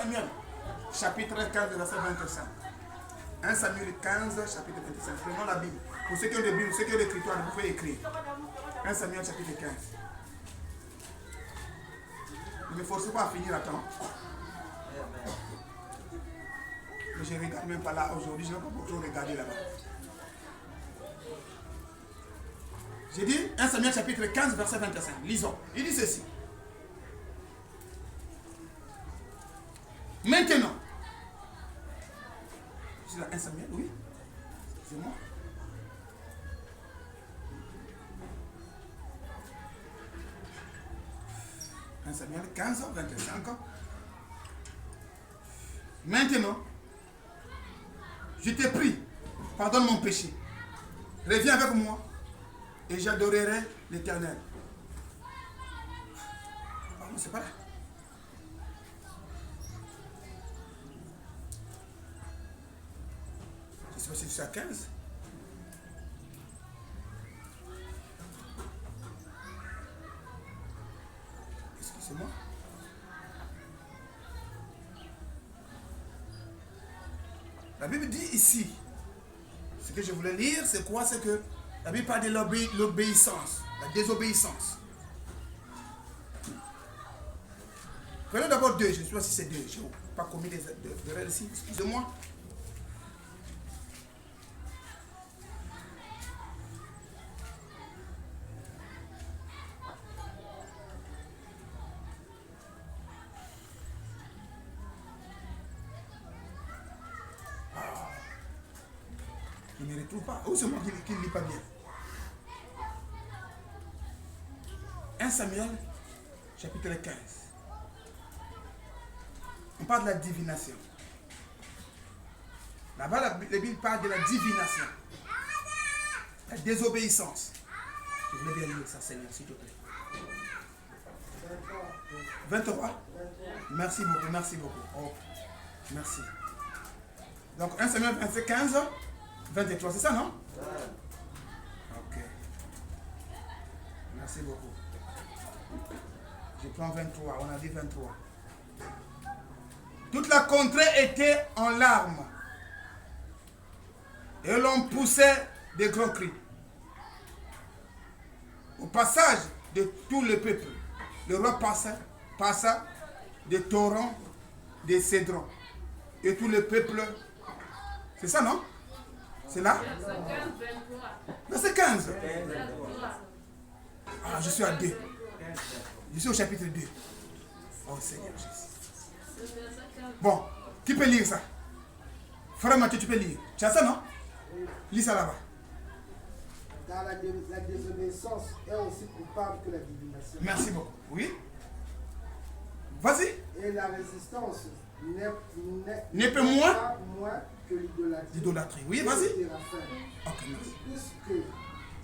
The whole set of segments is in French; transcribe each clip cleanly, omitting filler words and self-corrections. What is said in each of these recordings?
Samuel, chapitre 15, verset 25. 1 Samuel 15, chapitre 25. Prenons la Bible. Pour ceux qui ont des Bibles, ceux qui ont l'écriture, vous pouvez écrire. 1 Samuel, chapitre 15. Ne me forcez pas à finir à temps. Mais je ne regarde même pas là aujourd'hui, je ne vais pas beaucoup regarder là-bas. J'ai dit 1 Samuel chapitre 15 verset 25. Lisons. Il dit ceci. Maintenant. C'est là 1 Samuel, oui. C'est moi. Samuel 15, 25. Maintenant, je t'ai pris, pardonne mon péché. Reviens avec moi et j'adorerai l'Éternel. Ah, non, c'est pas là. Je sais pas si c'est à 15. Excusez-moi. La Bible dit ici, ce que je voulais lire, c'est quoi? C'est que la Bible parle de l'obéissance, la désobéissance. Prenons d'abord 2, je ne sais pas si c'est 2, je n'ai pas commis d'erreur ici, excusez-moi. Je ne retrouve pas. Ou c'est moi qui ne lis pas bien. 1 Samuel, chapitre 15. On parle de la divination. Là-bas, la Bible parle de la divination. La désobéissance. Je voulais bien lire ça, Seigneur, s'il te plaît. 23. Merci beaucoup, merci beaucoup. Oh, merci. Donc 1 Samuel 15. 23, c'est ça, non? Ok. Merci beaucoup. Je prends 23, on a dit 23. Toute la contrée était en larmes. Et l'on poussait des grands cris. Au passage de tout le peuple, le roi passa des torrents, des cédrons. Et tout le peuple... C'est ça, non? C'est là? Verset 15. Ah, je suis à 2. Je suis au chapitre 2. Oh Seigneur Jésus. Bon, qui peut lire ça? Frère Mathieu, tu peux lire. Tu as ça, non? Lis ça là-bas. Car la désobéissance est aussi coupable que la divination. Merci beaucoup. Oui? Vas-y. Et la résistance n'est pas moins que l'idolâtrie. L'idolâtrie. Oui, vas-y. Ok, merci. Puisque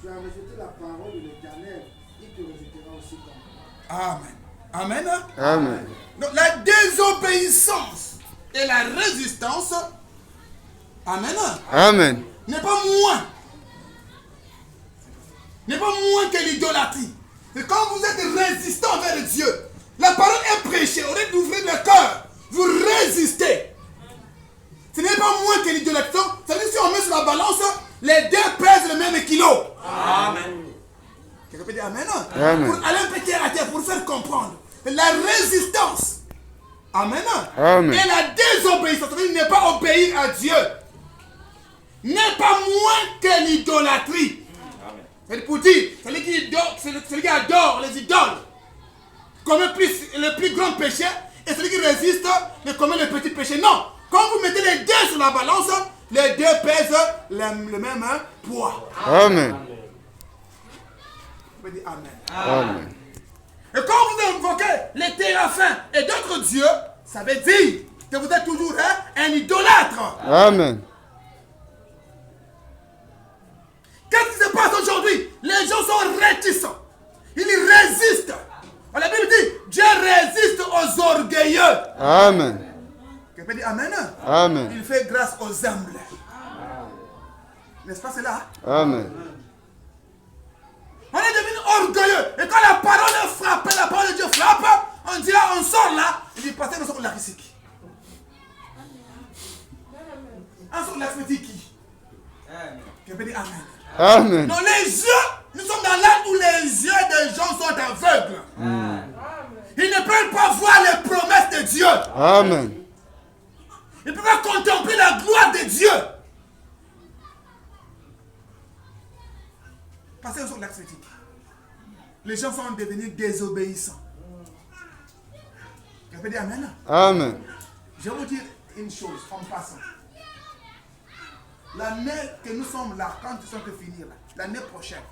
tu as rejeté la parole de l'Éternel, il te rejettera aussi comme toi. Amen. Amen. Amen. Donc la désobéissance et la résistance, amen. Amen. N'est pas moins. N'est pas moins que l'idolâtrie. Et quand vous êtes résistant vers Dieu, la parole est prêchée, au lieu d'ouvrir le cœur, vous résistez. Ce n'est pas moins que l'idolâtrie. C'est-à-dire si on met sur la balance, les deux pèsent le même kilo. Amen. Quelqu'un peut dire amen. Amen. Pour aller un peu terre à terre, pour faire comprendre. La résistance. Amen. Amen. Et la désobéissance, c'est-à-dire ne pas obéir à Dieu, n'est pas moins que l'idolâtrie. C'est pour dire, celui qui adore les idoles commet le plus grand péché, et celui qui résiste ne commet le petit péché. Non. Quand vous mettez les deux sur la balance, les deux pèsent le même poids. Amen. Vous pouvez dire amen. Amen. Et quand vous invoquez les téraphins et d'autres dieux, ça veut dire que vous êtes toujours un idolâtre. Amen. Qu'est-ce qui se passe aujourd'hui? Les gens sont réticents. Ils résistent. La Bible dit, Dieu résiste aux orgueilleux. Amen. Quelqu'un dit amen. Amen. Il fait grâce aux humbles. N'est-ce pas cela? Amen. On est devenu orgueilleux. Et quand la parole frappe, la parole de Dieu frappe, on dit là, on sort là. Il dit, pasteur, nous sommes la physique. Un seul l'accepter qui? Quelqu'un peut dire Amen. Amen. Non, les yeux, nous sommes dans l'âge où les yeux des gens sont aveugles. Ils ne peuvent pas voir les promesses de Dieu. Amen. Ils ne peuvent pas contempler la gloire de Dieu. Passez au l'accepter. Les gens sont devenus désobéissants. Quelqu'un peut dire Amen. Amen. Je vais vous dire une chose en passant. L'année que nous sommes là, quand nous sommes de finir là, l'année prochaine,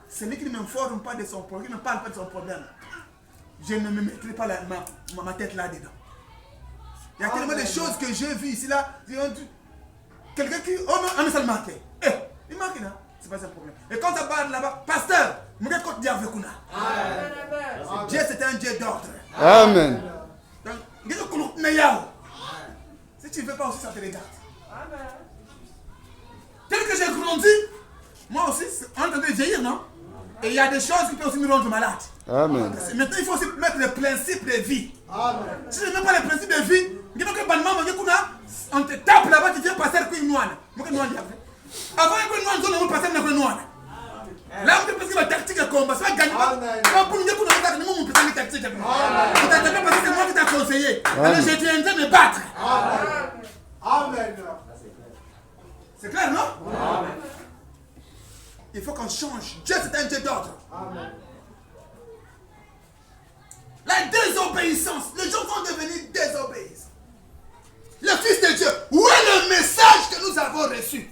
celui qui ne m'informe pas de son problème, qui ne parle pas de son problème, je ne me mettrai pas ma tête là-dedans. Il y a tellement de choses que j'ai vues ici là. Quelqu'un qui. Oh non, on est seulement marqué. Eh, il marque là. C'est pas un problème. Et quand ça parle là-bas, pasteur, je vais te dire avec vous. Dieu c'est un Dieu d'ordre. Amen. Donc, si tu ne veux pas aussi, ça te regarde. Tel que j'ai grandi, moi aussi, on est en train de vieillir, non? Et il y a des choses qui peuvent aussi nous rendre malades. Amen. Maintenant, il faut aussi mettre les principes de vie. Amen. Si tu ne mets pas les principes de vie, on te tape là-bas, tu viens passer avec une noix. Avant que nous passer avec une noix. Là, on peut passer la tactique de combat. Ça va gagner. Pour nous, on peut passer la tactique de combat. Tu t'as pas parce que c'est moi qui t'ai conseillé. Alors, je viendrai me battre. Amen. C'est clair, non? Amen. Il faut qu'on change. Dieu, c'est un Dieu d'ordre. Amen. La désobéissance. Les gens sont devenus désobéissants. Le Fils de Dieu, où est le message que nous avons reçu?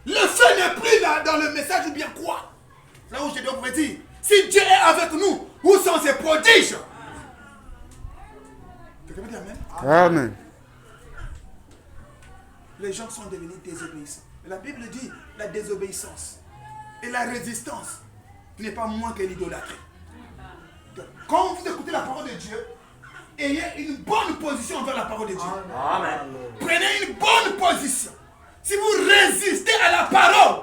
Le feu n'est plus là dans le message ou bien quoi? Là où je dois vous dire, si Dieu est avec nous, où sont ses prodiges? Quelqu'un peut dire Amen? Amen. Les gens sont devenus désobéissants. La Bible dit la désobéissance et la résistance n'est pas moins que l'idolâtrie. Donc, quand vous écoutez la parole de Dieu, ayez une bonne position envers la parole de Dieu. Amen. Prenez une bonne position. Si vous résistez à la parole,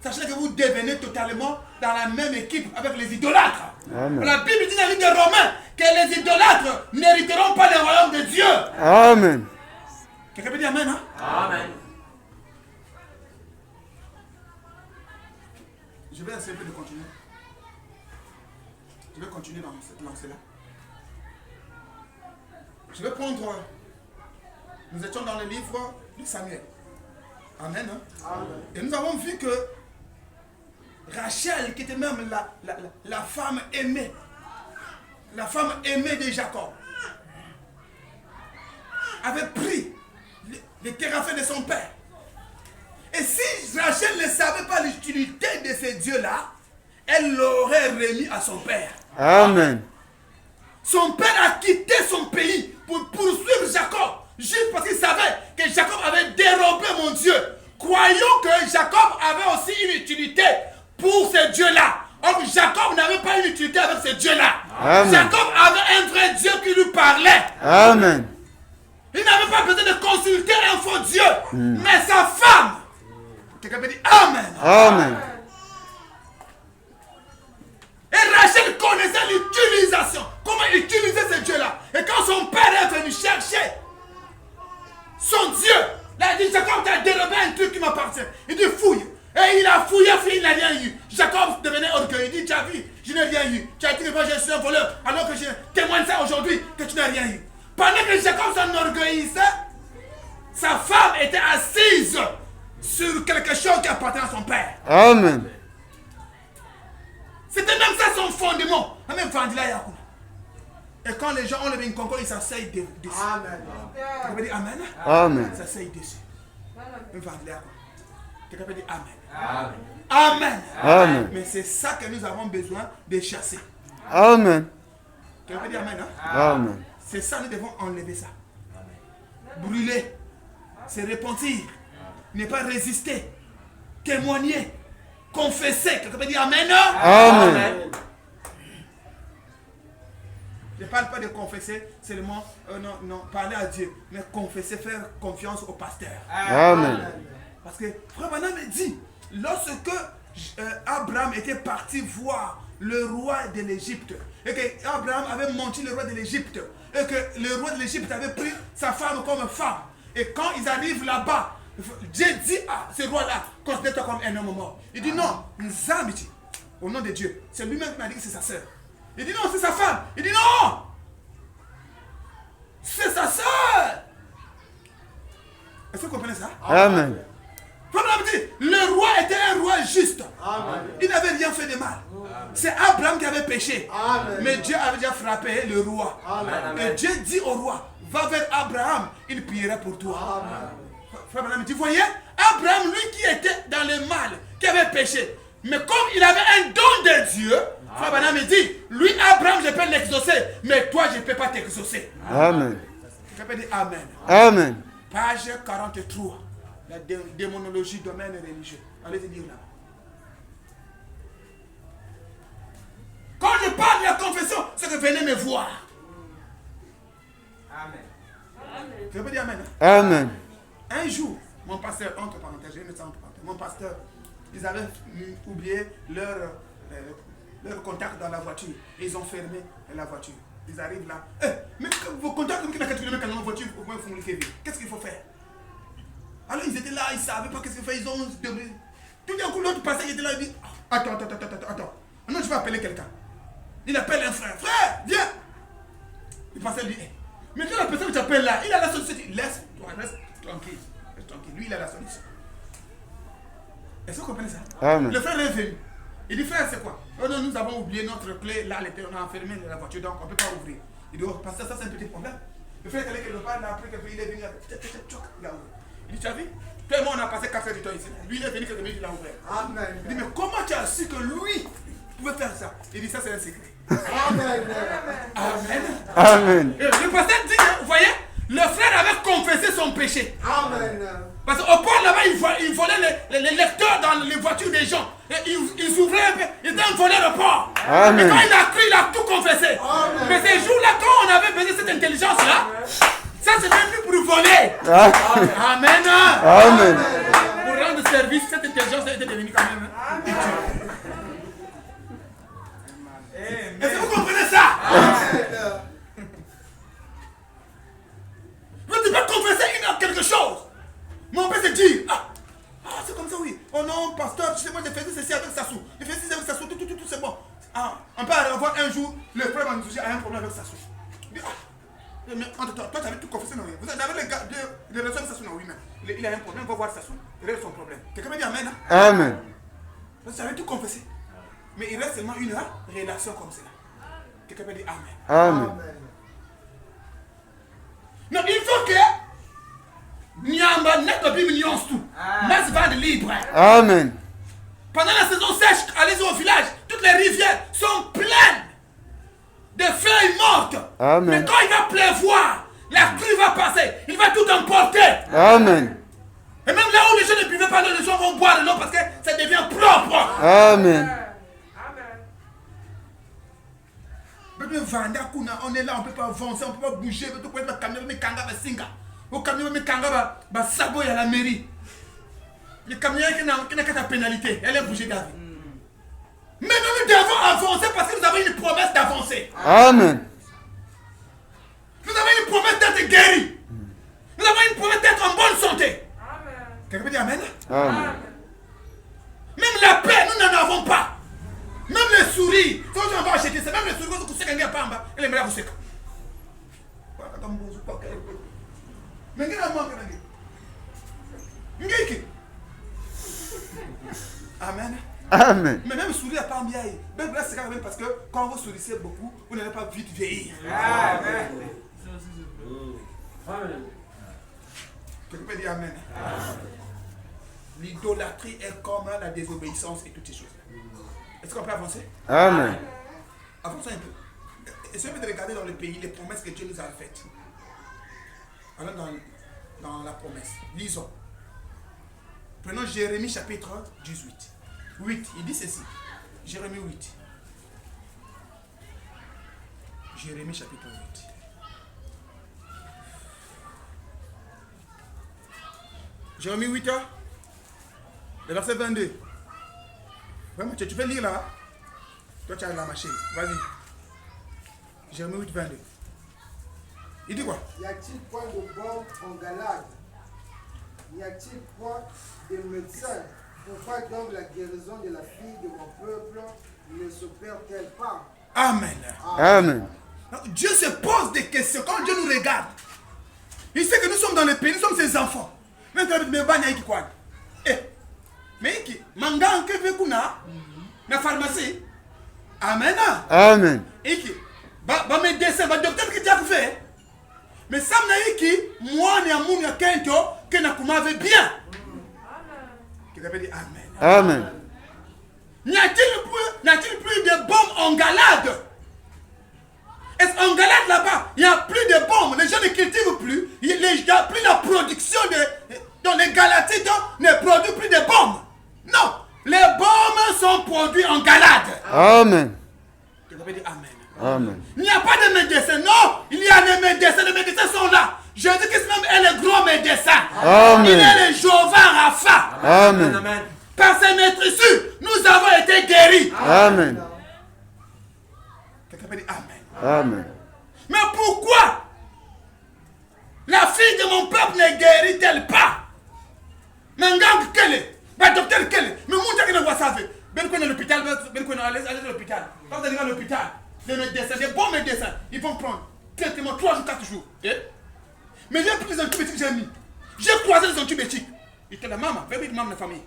sachez que vous devenez totalement dans la même équipe avec les idolâtres. Amen. La Bible dit dans le livre de Romains que les idolâtres n'hériteront pas le royaume de Dieu. Amen. Quelqu'un peut dire Amen, hein? Amen. Je vais essayer de continuer. Je vais continuer dans cette lancée-là. Je vais prendre... Nous étions dans le livre de Samuel. Amen, hein? Amen. Et nous avons vu que Rachel, qui était même la femme aimée de Jacob, avait pris les téraphins de son père. Et si Rachel ne savait pas l'utilité de ces dieux-là, elle l'aurait remis à son père. Amen. Son père a quitté son pays pour poursuivre Jacob, juste parce qu'il savait que Jacob avait dérobé mon Dieu. Croyons que Jacob avait aussi une utilité pour ces dieux-là. Or, Jacob n'avait pas une utilité avec ces dieux-là. Amen. Jacob avait un vrai Dieu qui lui parlait. Amen. Il n'avait pas besoin de consulter un faux Dieu. Mais sa femme, quelqu'un peut dire Amen. Amen. Et Rachel connaissait l'utilisation. Comment utiliser ce Dieu-là. Et quand son père est venu chercher son Dieu, là il dit Jacob, tu as dérobé un truc qui m'appartient. Il dit fouille. Et il a fouillé, il n'a rien eu. Jacob devenait orgueilleux. Il dit tu as vu, je n'ai rien eu. Tu as dit que moi je suis un voleur. Alors que je témoigne ça aujourd'hui que tu n'as rien eu. Pendant que Jacob s'enorgueillissait, sa femme était assise sur quelque chose qui appartenait à son père. Amen. C'était même ça son fondement. Même Vandila Yakouna. Et quand les gens ont le bien concours, ils s'asseyent dessus. Amen. Quelqu'un peut dire Amen? Amen. Ils s'asseyent dessus. Même Vandila Yakouna. Quelqu'un peut dire Amen. Amen. Amen. Amen. Mais c'est ça que nous avons besoin de chasser. Amen. Quelqu'un peut dire Amen? Hein? Amen. C'est ça, nous devons enlever ça. Brûler, se repentir, ne pas résister, témoigner, confesser. Quelqu'un peut dire Amen? Amen. Je ne parle pas de confesser seulement, non, parler à Dieu, mais confesser, faire confiance au pasteur. Amen. Parce que Frère Branham me dit, lorsque Abraham était parti voir le roi de l'Égypte, et que Abraham avait menti le roi de l'Égypte, et que le roi de l'Égypte avait pris sa femme comme femme. Et quand ils arrivent là-bas, Dieu dit à ce roi-là, considère-toi comme un homme mort. Il dit non, Nzamiti, au nom de Dieu. C'est lui-même qui m'a dit que c'est sa sœur. Il dit non, c'est sa femme. Il dit non, c'est sa sœur. Est-ce que vous comprenez ça? Amen. Le roi était un roi juste. Amen. Il n'avait rien fait de mal. C'est Abraham qui avait péché. Amen. Mais Dieu avait déjà frappé le roi. Amen. Et Dieu dit au roi, va vers Abraham, il priera pour toi. Frère Branham, tu voyais, Abraham, lui qui était dans le mal, qui avait péché, mais comme il avait un don de Dieu, Frère Branham me dit, lui Abraham, je peux l'exaucer, mais toi je ne peux pas t'exaucer. Amen. Je peux dire Amen. Amen. Page 43, la démonologie domaine religieux. Allez-y lire là. Quand je parle de la confession, c'est que venez me voir. Amen. Je peux dire Amen. Amen. Un jour, mon pasteur, entre parenthèses, je vais mettre ça entre parenthèses, mon pasteur, ils avaient oublié leur contact dans la voiture. Et ils ont fermé la voiture. Ils arrivent là. Mais vos contacts, comme qui n'a qu'à dans la voiture, qu'est-ce qu'il faut faire? Alors ils étaient là, ils ne savaient pas qu'est-ce qu'il faut faire. Ils ont débrouillé. Tout d'un coup, l'autre pasteur était là, il dit attends. Maintenant, je vais appeler quelqu'un. Il appelle un frère. Frère, viens. Le pasteur dit mais quand la personne que tu appelles là, il a la solution. Il dit reste tranquille. Lui, il a la solution. Est-ce que vous comprenez ça? Amen. Le frère est venu. Il dit frère, c'est quoi? Oh non, nous avons oublié notre clé. Là, on a enfermé la voiture, donc on ne peut pas ouvrir. Il dit, oh, pasteur, ça c'est un petit problème. Le frère est allé quelque part, après il est venu, il a ouvert. Il dit, tu as vu? Toi et moi, on a passé 4 heures du temps ici. Lui, il est venu quelques minutes, il a ouvert. Amen. Il dit, mais comment tu as su que lui pouvait faire ça? Il dit, ça c'est un secret. Amen. Amen. Amen. Le pasteur dit, vous voyez, le frère avait confessé son péché. Amen. Parce qu'au port là-bas, il volait les lecteurs dans les voitures des gens. Et ils ouvraient un peu. Il était un voleur au port. Amen. Et quand il a cru, il a tout confessé. Amen. Mais ces jours-là, quand on avait besoin de cette intelligence-là, ça c'est même plus pour voler. Amen. Amen. Amen. Pour rendre service, cette intelligence était devenue quand même utile. Est-ce que vous comprenez ça? Tu peux confesser quelque chose. Mon père se dit, c'est comme ça, oui. Oh non, pasteur, tu sais, moi j'ai fait ceci avec Sassou. J'ai fait ceci avec Sassou, tout, c'est bon. On peut aller voir un jour, le frère m'a dit, a un problème avec Sassou. Il dit, mais entre toi, tu avais tout confessé, non? Vous avez les relations avec Sassou, non? Oui, mais il a un problème, on va voir Sassou, il règle son problème. Quelqu'un m'a dit Amen. Amen. Tu avais tout confessé. Mais il reste seulement une relation comme cela. Quelqu'un m'a dit Amen. Amen. Non, il faut que Nyamba n'est bim nyons tout. Mas vende libre. Amen. Pendant la saison sèche, allez au village, toutes les rivières sont pleines de feuilles mortes. Amen. Mais quand il va pleuvoir, la crue va passer, il va tout emporter. Amen. Et même là où les gens ne buvaient pas, les gens vont boire de l'eau parce que ça devient propre. Amen. On est là, on ne peut pas avancer, on ne peut pas bouger, on ne peut pas camion, mais kanga va singa. Au camion, mais kanga va saboyer à la mairie. Le camion qui n'a qu'à pénalité, elle est bougée d'avis. Mais nous devons avancer parce que nous avons une promesse d'avancer. Amen. Nous avons une promesse d'être guéris. Nous avons une promesse d'être en bonne santé. Quelqu'un peut dire Amen? Amen. Même la paix, nous n'en avons pas. Même les souris, quand on va acheter, c'est même les souris qui se sont pamba, et les meilleurs vous séquent. Mais qu'est-ce que tu Amen. Amen. Mais même souris à pas bien. Même là, c'est quand même parce que quand vous sourissez beaucoup, vous n'allez pas vite vieillir. Amen. Quelqu'un peut dire Amen. L'idolâtrie est comme la désobéissance et toutes ces choses. Est-ce qu'on peut avancer? Amen. Avançons un peu. Essayons de regarder dans le pays les promesses que Dieu nous a faites. Allons dans la promesse. Lisons. Prenons Jérémie chapitre 18. 8. Il dit ceci. Jérémie 8. Jérémie chapitre 8. Jérémie 8, le verset 22. Vraiment, tu peux lire là. Toi, tu as la machine. Vas-y. Jérémie 8, 22. Il dit quoi? Y a-t-il point de bombe en Galade? N'y a-t-il point de médecins? Pourquoi donc la guérison de la fille de mon peuple ne s'opère-t-elle pas? Amen. Amen. Dieu se pose des questions. Quand Dieu nous regarde, il sait que nous sommes dans le pays, nous sommes ses enfants. Maintenant, mais qui manga que veut kuna na pharmacie. Amen. Amen. Et qui ba médecin, ba docteur qui t'a fait. Mais ça m'a dit moi ni amour ni kento que na kumave bien. Qui veut dire amen. Amen. N'y a-t-il plus de bombes en Galade? Est-ce qu'en Galade là-bas, il n'y a plus de bombes? Les gens ne cultivent plus. Il n'y a plus la production dans les Galatiens ne produisent plus de bombes. Non, les bombes sont produites en Galade. Amen. Tu peux dire amen. Amen. Il n'y a pas de médecins. Non, il y a des médecins. Les médecins sont là. Jésus-Christ même est le grand médecin. Amen. Il est le Jéhovah Rapha. Amen. Amen. Par ses maîtresses, nous avons été guéris. Amen. Quelqu'un peut dire amen. Amen. Mais pourquoi la fille de mon peuple ne guérit-elle pas? Nangang quel? Docteur quel? Mais mon Dieu, ne voit ça. Ben qu'on est à l'hôpital, ben qu'on est allé à l'hôpital. Quand vous allez à l'hôpital, les médecins, les bons médecins, ils vont prendre traitement 3 jours, 4 jours. Mais j'ai pris les antibiotiques que j'ai mis. J'ai croisé les antibiotiques. Et que la maman, même une maman de la famille.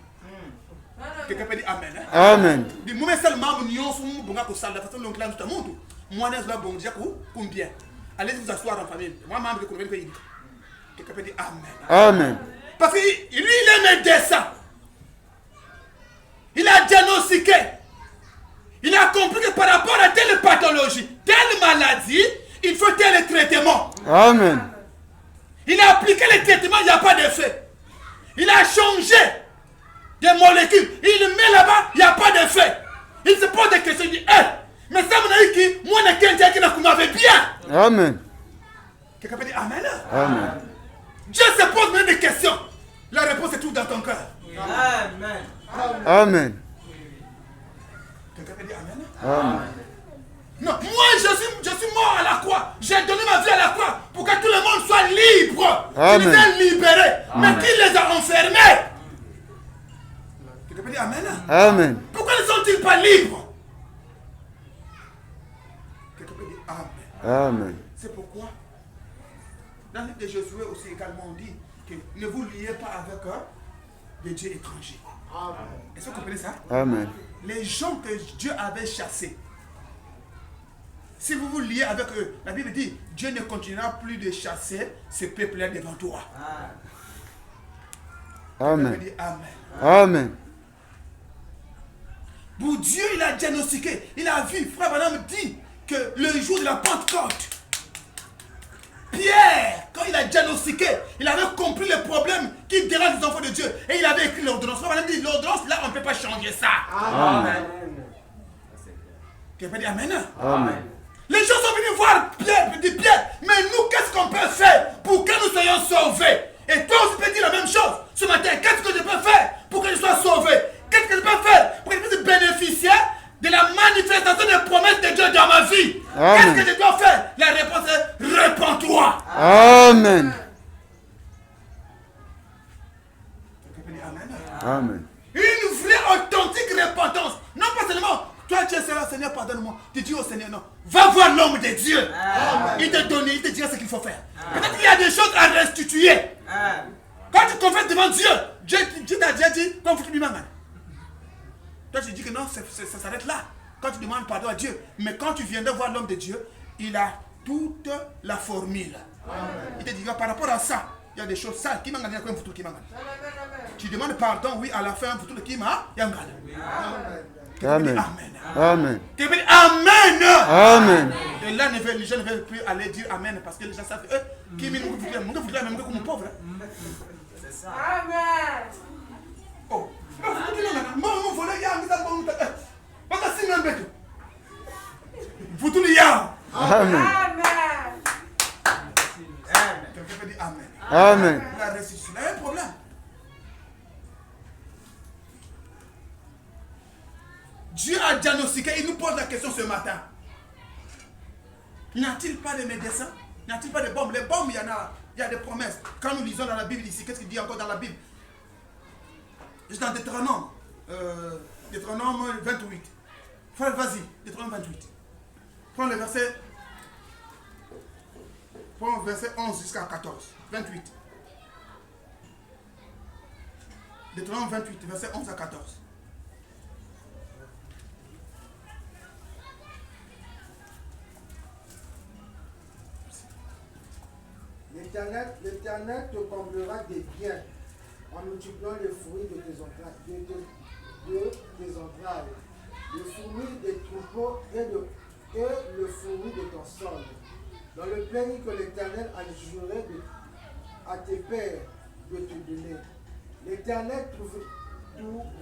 Quelqu'un peut dire amen. Amen. Du moment où maman nous sommes bon à salle, la façon dont nous sommes tout. Moi, je suis bon, combien? Allez vous asseoir en famille. Moi, maman, je connais le quelqu'un peut dire amen. Amen. Parce que lui, il est médecin. Il a diagnostiqué. Il a compris que par rapport à telle pathologie, telle maladie, il faut tel traitement. Amen. Il a appliqué le traitement, il n'y a pas d'effet. Il a changé des molécules. Il met là-bas, il n'y a pas d'effet. Il se pose des questions, il dit, mais ça m'a dit que moi, je m'avais bien. Amen. Quelqu'un peut dire amen. Amen. Dieu se pose même des questions. La réponse est tout dans ton cœur. Amen. Amen. Quelqu'un peut dire amen. Amen. Non, moi je suis mort à la croix. J'ai donné ma vie à la croix pour que tout le monde soit libre. Amen. Ils étaient libérés. Mais qui les a enfermés? Quelqu'un peut dire amen. Amen. Pourquoi ne sont-ils pas libres? Quelqu'un peut dire amen. Amen. C'est pourquoi dans le livre de Josué aussi également on dit que ne vous liez pas avec des dieux étrangers. Est-ce que vous comprenez ça? Amen. Les gens que Dieu avait chassés, si vous vous liez avec eux, la Bible dit Dieu ne continuera plus de chasser ce peuple-là devant toi. Amen. Dit amen. Amen. Pour Dieu, il a diagnostiqué, il a vu, frère Branham dit que le jour de la Pentecôte, Pierre, quand il a diagnostiqué, il avait compris le problème qui dérange les enfants de Dieu. Et il avait écrit l'ordonnance. Frère Branham dit, l'ordonnance, là, on ne peut pas changer ça. Amen. Tu peux dire amen? Amen. Les gens sont venus voir Pierre, dit Pierre, mais nous, qu'est-ce qu'on peut faire pour que nous soyons sauvés? Et toi aussi, tu peux dire la même chose. Ce matin, qu'est-ce que je peux faire pour que je sois sauvé? Qu'est-ce que je peux faire pour que je puisse bénéficier de la manifestation des promesses de Dieu dans ma vie? Amen. Qu'est-ce que je dois faire? La réponse est répands-toi. Amen. Amen. Une vraie authentique repentance. Non pas seulement, toi tu es Seigneur, pardonne-moi. Tu dis au Seigneur, non. Va voir l'homme de Dieu. Il te donne, il te dira ce qu'il faut faire. Peut-être qu'il y a des choses à restituer. Quand tu confesses devant Dieu, Dieu t'a déjà dit, comme vous lui toi tu dis que non, ça s'arrête là. Quand tu demandes pardon à Dieu. Mais quand tu viendras voir l'homme de Dieu, il a toute la formule. Il te dira par rapport à ça, il y a des choses sales qui m'ont gagné comme vous qui m'ont gagné. Tu demandes pardon, oui, à la fin, vous qui m'a gagné. Amen. Amen. Tu veux dire amen. Amen. Et là, les gens ne veulent plus aller dire amen parce que les gens savent qui m'a gagné, même comme pauvre. C'est ça. Amen. Oh. Vous tous les gars. Amen. Amen. Quelqu'un peut dire amen. Amen. La restitution, il y a un problème. Dieu a diagnostiqué, il nous pose la question ce matin. N'y a-t-il pas de médecins? N'y a-t-il pas de bombes? Les bombes, il y a des promesses. Quand nous lisons dans la Bible ici, qu'est-ce qu'il dit encore dans la Bible? Juste dans Deutéronome. Deutéronome 28. Frère, vas-y, Deutéronome 28. Prends le verset. Prends verset 11 jusqu'à 14. 28. Deutéronome 28, verset 11 à 14. L'Éternel te comblera des biens en multipliant les fruits de tes entrailles, le fruit des troupeaux et le fruit de ton sol. Dans le pays que l'Éternel a juré à tes pères de te donner. L'Éternel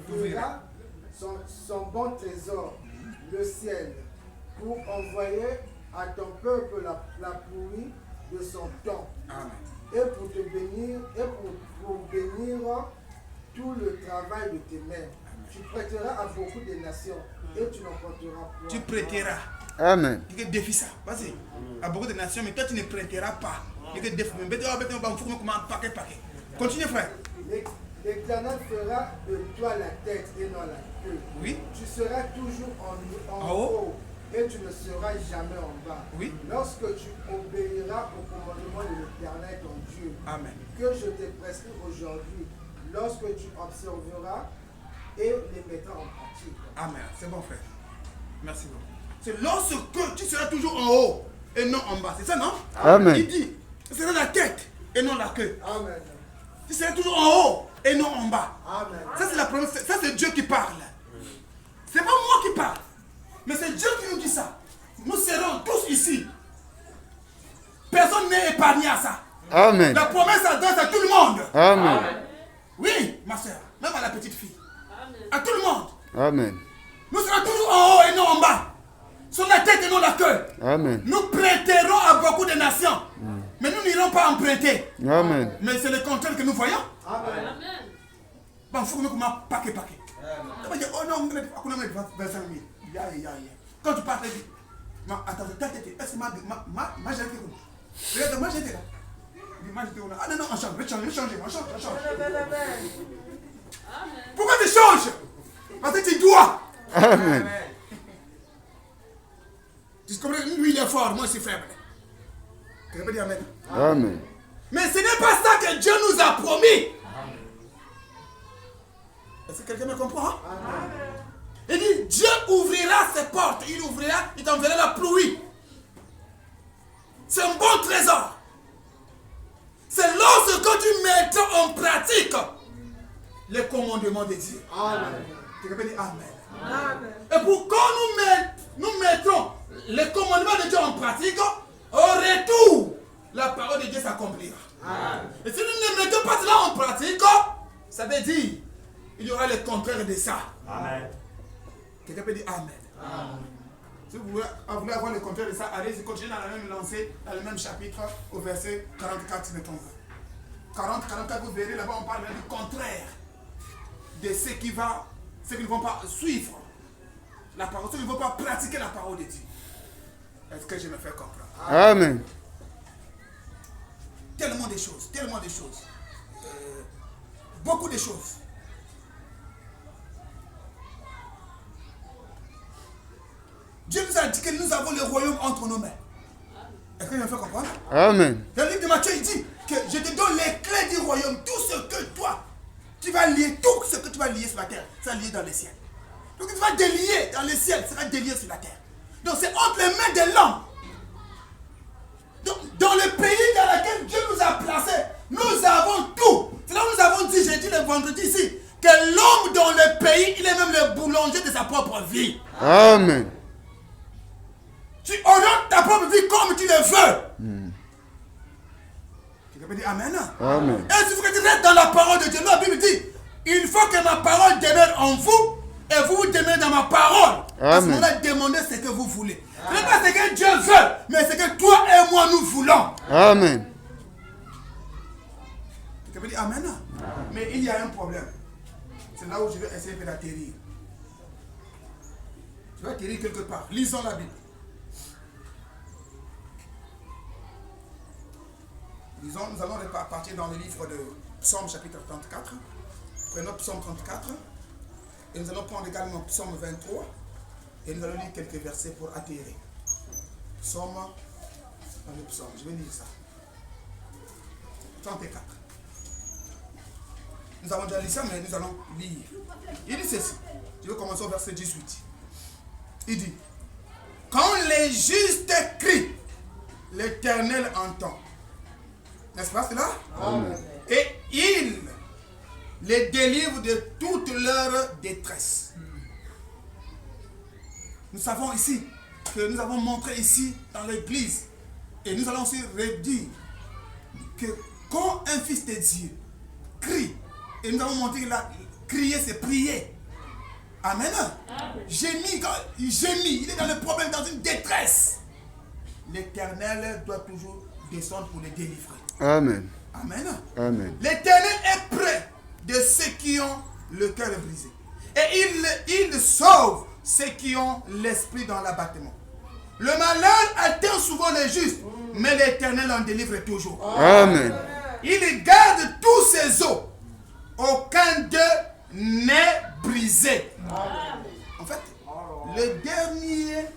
t'ouvrira son bon trésor, le ciel, pour envoyer à ton peuple la pluie de son temps. Amen. Et pour te bénir, pour bénir tout le travail de tes mains. Amen. Tu prêteras à beaucoup de nations et tu n'emporteras point. Tu prêteras. Amen. Il y a défi ça. Vas-y. À beaucoup de nations, mais toi tu ne prêteras pas. Il y a défi. Continue, frère. L'Éternel fera de toi la tête et non la queue. Oui. Tu seras toujours en haut. haut et tu ne seras jamais en bas. Oui. Lorsque tu obéiras au commandement de l'Éternel ton Dieu, Amen. que je te prescris aujourd'hui, lorsque tu observeras et les mettras en pratique. Amen. C'est bon, frère. Merci beaucoup. C'est lorsque tu seras toujours en haut et non en bas. C'est ça, non? Amen. Il dit, ce sera la tête et non la queue. Amen. Tu seras toujours en haut et non en bas. Amen. Ça, c'est la promesse. Ça, c'est Dieu qui parle. C'est pas moi qui parle. Mais c'est Dieu qui nous dit ça. Nous serons tous ici. Personne n'est épargné à ça. Amen. La promesse s'adresse à tout le monde. Amen. Oui, ma soeur. Même à la petite fille. À tout le monde. Amen. Nous serons toujours en haut et non en bas. Sur la tête et non la queue. Amen. Nous prêterons à beaucoup de nations. Mais nous n'irons pas emprunter. Amen. Mais c'est le contraire que nous voyons. Amen. Bon, il faut que nous paquet. Oh non, quand tu parles, attends, est-ce que ma j'ai été où? Regarde, moi j'étais là. Ah non, on change. Pourquoi tu changes? Parce que tu dois. Amen. Tu comprends? Lui il est fort, moi je suis faible. Tu peux dire amen? Amen. Mais ce n'est pas ça que Dieu nous a promis. Est-ce que quelqu'un me comprend? Amen. Il dit, Dieu ouvrira ses portes. Il t'enverra la pluie. C'est un bon trésor. C'est lorsque tu mettras en pratique les commandements de Dieu. Amen. Tu peux dire amen. Et pour quand nous mettons les commandements de Dieu en pratique, au retour, la parole de Dieu s'accomplira. Et si nous ne mettons pas cela en pratique, ça veut dire il y aura le contraire de ça. Amen. Quelqu'un peut dire amen. Si vous voulez avoir le contraire de ça, allez-y, continuez dans la même lancée, dans le même chapitre, au verset 44, si je me trompe pas. 40, 44, vous verrez, là-bas on parle du contraire de ceux qui ne vont pas suivre la parole, ceux qui ne vont pas pratiquer la parole de Dieu. Est-ce que je me fais comprendre? Amen. Tellement de choses. Beaucoup de choses. Dieu nous a dit que nous avons le royaume entre nos mains. Est-ce que je me fais comprendre? Amen. Dans le livre de Matthieu, il dit que je te donne les clés du royaume. Tout ce que toi, tu vas lier, tout ce que tu vas lier sur la terre, ça lié dans les ciels. Donc tu vas délier dans les ciels, ça sera délié sur la terre. Donc c'est entre les mains de l'homme. Dans le pays dans lequel Dieu nous a placés, nous avons tout. C'est là où nous avons dit, j'ai dit le vendredi ici, que l'homme dans le pays, il est même le boulanger de sa propre vie. Amen. Tu orientes ta propre vie comme tu le veux. Tu peux dire amen. Amen. Et il faut que tu restes dans la parole de Dieu. La Bible dit, il faut que ma parole demeure en vous et vous demeurez dans ma parole. À ce moment-là, demandez ce que vous voulez. Ce n'est pas ce que Dieu veut, mais ce que toi et moi nous voulons. Amen. Tu peux dire amen. Mais il y a un problème. C'est là où je vais essayer d'atterrir. Je vais atterrir quelque part. Lisons la Bible. Disons, nous allons repartir dans le livre de Psaume chapitre 34. Prenons Psaume 34. Et nous allons prendre également Psaume 23. Et nous allons lire quelques versets pour atterrir. Psaume, dans le Psaume, je vais lire ça. 34. Nous avons déjà lu ça, mais nous allons lire. Il dit ceci. Je vais commencer au verset 18. Il dit, quand les justes crient, l'Éternel entend. N'est-ce pas cela? Amen. Et il les délivre de toute leur détresse. Nous savons ici que nous avons montré ici dans l'église, et nous allons aussi redire que quand un fils de Dieu crie, et nous avons montré que crier c'est prier. Amen. Gémit, il est dans le problème, dans une détresse. L'Éternel doit toujours descendre pour les délivrer. Amen. Amen. Amen. L'Éternel est près de ceux qui ont le cœur brisé. Et il sauve ceux qui ont l'esprit dans l'abattement. Le malheur atteint souvent les justes, mais l'Éternel en délivre toujours. Amen. Il garde tous ses os. Aucun d'eux n'est brisé. En fait, le dernier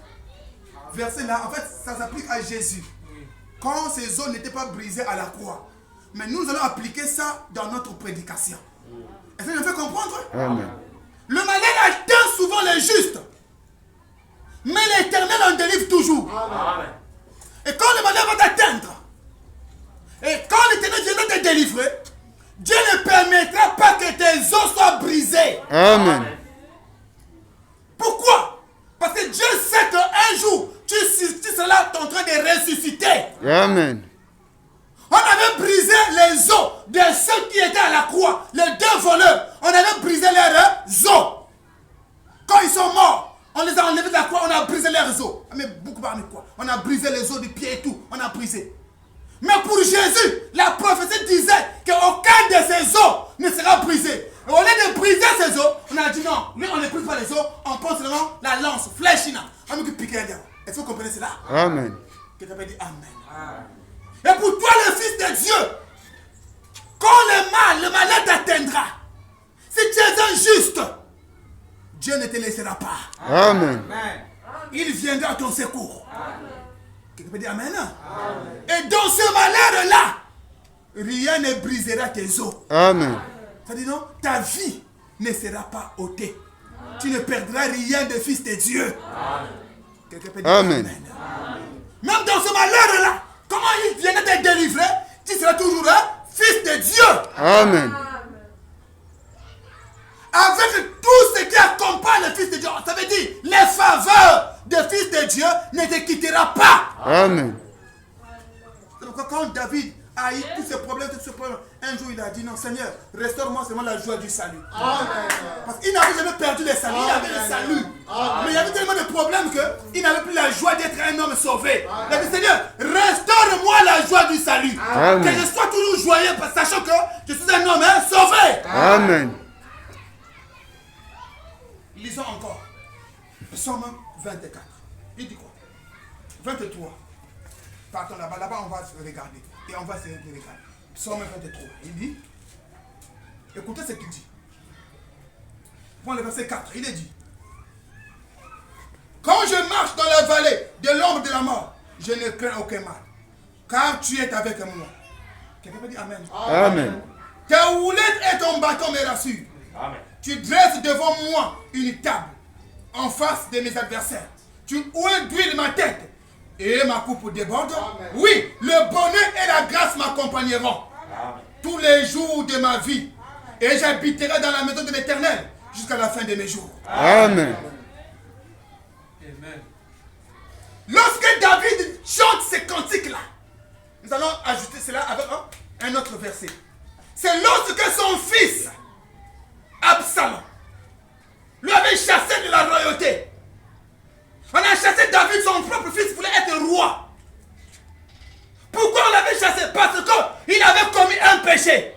verset là, en fait, ça s'applique à Jésus. Quand ses os n'étaient pas brisés à la croix. Mais nous allons appliquer ça dans notre prédication. Est-ce que je me fais comprendre? Amen. Le malheur atteint souvent les justes. Mais l'Éternel en délivre toujours. Amen. Et quand le malheur va t'atteindre, et quand l'Éternel viendra te délivrer, Dieu ne permettra pas que tes os soient brisés. Amen. Pourquoi? Parce que Dieu sait qu'un jour, tu seras en train de ressusciter. Amen. On avait brisé les os de ceux qui étaient à la croix, les deux voleurs. On avait brisé leurs os. Quand ils sont morts, on les a enlevés de la croix, on a brisé leurs os. Mais beaucoup parmi quoi? On a brisé les os du pied et tout. On a brisé. Mais pour Jésus, la prophétie disait qu'aucun de ses os ne sera brisé. Et au lieu de briser ses os, on a dit non, lui on ne brise pas les os, on prend seulement la lance, flèche, on me piquer un diable. Est-ce que vous comprenez cela? Amen. Quelqu'un peut dire Amen. Et pour toi le Fils de Dieu, quand le malheur t'atteindra, si tu es un juste, Dieu ne te laissera pas. Amen. Il viendra à ton secours. Quelqu'un peut dire Amen. Et dans ce malheur-là, rien ne brisera tes os. Amen. Ça dit non, ta vie ne sera pas ôtée. Tu ne perdras rien de Fils de Dieu. Quelqu'un peut dire Amen. Amen. Même dans ce malheur-là, comment il viendra te délivrer, tu seras toujours un Fils de Dieu. Amen. Avec tout ce qui accompagne le Fils de Dieu, ça veut dire les faveurs de Fils de Dieu ne te quittera pas. Amen. C'est pourquoi quand David a eu tous ces problèmes, un jour il a dit non Seigneur, restaure-moi seulement la joie du salut. Parce qu'il n'avait jamais perdu le salut, il avait le salut. Mais il y avait tellement de problèmes qu'il n'avait plus la joie d'être un homme sauvé. Il a dit Seigneur, restaure-moi la joie du salut. Amen. Que je sois toujours joyeux, sachant que je suis un homme sauvé. Amen. Lisons encore. Psaume 24. Il dit quoi? 23. Partons là-bas. Là-bas, on va se regarder. Et on va se regarder. Psaume 23. Il dit. Écoutez ce qu'il dit. Prends le verset 4. Il est dit. Quand je marche dans la vallée de l'ombre de la mort, je ne crains aucun mal. Car tu es avec moi. Quelqu'un peut dire Amen. Amen. Ta houlette et ton bâton me rassurent. Amen. Tu dresses devant moi une table en face de mes adversaires. Tu huiles ma tête et ma coupe déborde. Amen. Oui, le bonheur et la grâce m'accompagneront tous les jours de ma vie. Et j'habiterai dans la maison de l'Éternel jusqu'à la fin de mes jours. Amen. Amen. Lorsque David chante ces cantiques-là, nous allons ajouter cela avec un autre verset. C'est lorsque son fils Absalom lui avait chassé de la royauté. On a chassé David, son propre fils voulait être roi. Pourquoi on l'avait chassé? Parce qu'il avait commis un péché.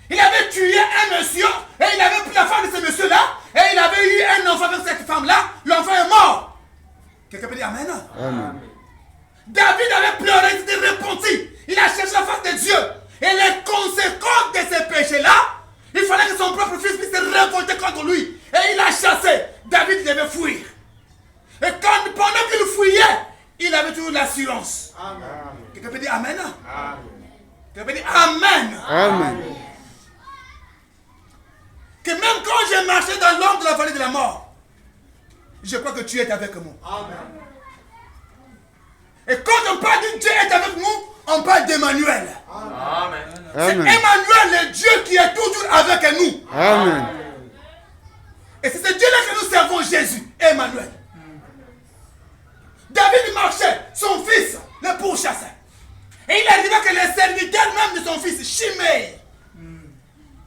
Il avait tué un monsieur et il avait pris la femme de ce monsieur-là et il avait eu un enfant avec cette femme-là. L'enfant est mort. Quelqu'un peut dire Amen. Amen. David avait pleuré, il s'était repenti. Il a cherché la face de Dieu. Et les conséquences de ces péchés-là, il fallait que son propre fils puisse se révolter contre lui. Et il a chassé. David devait fuir. Et pendant qu'il fuyait, il avait toujours l'assurance. Quelqu'un peut dire Amen. Quelqu'un peut dire Amen. Amen. Que même quand j'ai marché dans l'ombre de la vallée de la mort, je crois que tu es avec moi. Amen. Et quand on parle de Dieu est avec nous, on parle d'Emmanuel. Amen. C'est Amen. Emmanuel, le Dieu qui est toujours avec nous. Amen. Et c'est ce Dieu-là que nous servons, Jésus, Emmanuel. David marchait, son fils le pourchassait. Et il arriva que les serviteurs même de son fils, Shimei,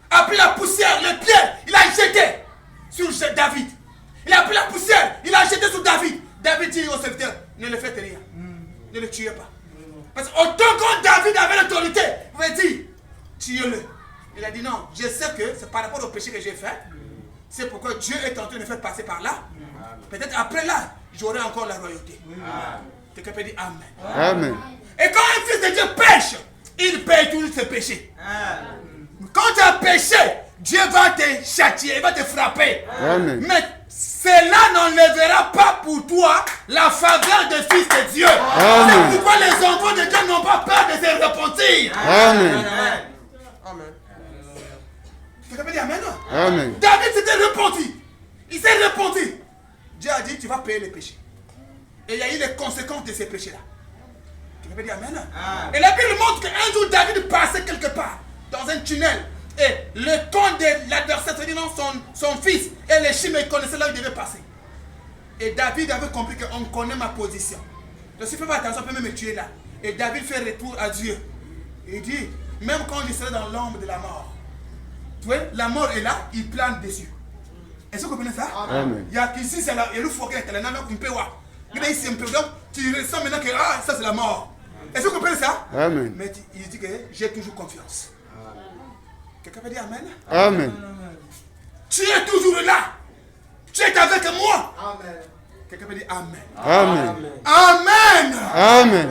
a pris la poussière, le pied, il a jeté sur David. Il a pris la poussière, il a jeté sur David. David dit au serviteur, ne le faites rien. Ne le tuez pas. Parce qu'autant que David avait l'autorité, il pouvait dire, tuez-le. Il a dit non, je sais que c'est par rapport au péché que j'ai fait. C'est pourquoi Dieu est en train de me faire passer par là. Peut-être après là, j'aurai encore la royauté. Quelqu'un peut dire Amen. Amen. Et quand un fils de Dieu pêche, il paye toujours ses péchés. Quand tu as péché, Dieu va te châtier, il va te frapper. Amen. Mais cela n'enlèvera pas pour toi la faveur des fils de Dieu. Amen. C'est pourquoi les enfants de Dieu n'ont pas peur de se repentir. Amen. Quelqu'un peut dire Amen. Amen. David s'était repenti. Il s'est repenti. Dieu a dit, tu vas payer les péchés. Et il y a eu les conséquences de ces péchés-là. Quelqu'un peut dire Amen. Et la Bible montre qu'un jour David passait quelque part, dans un tunnel. Et le camp de l'adversaire, c'est-à-dire son fils, et les Shimei connaissaient là où il devait passer. Et David avait compris qu'on connaît ma position. Donc si tu ne fais pas attention, on peut même me tuer là. Et David fait retour à Dieu. Et il dit, même quand je serai dans l'ombre de la mort, tu vois, la mort est là, il plane dessus. Est-ce que vous comprenez ça? Amen. Il y a ici, c'est là, il y a le foie qui est là, un peu. Il y a ici un peu, donc tu ressens maintenant que ça c'est la mort. Est-ce que vous comprenez ça? Amen. Mais il dit que j'ai toujours confiance. Quelqu'un peut dire Amen? Amen. Tu es toujours là. Tu es avec moi. Amen. Quelqu'un peut dire Amen. Amen. Amen. Amen.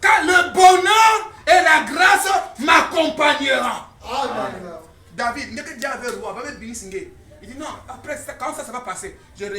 Car le bonheur et la grâce m'accompagneront. Amen. David, n'est que Dieu avait roi, il dit non, après ça, quand ça va passer, je reviens.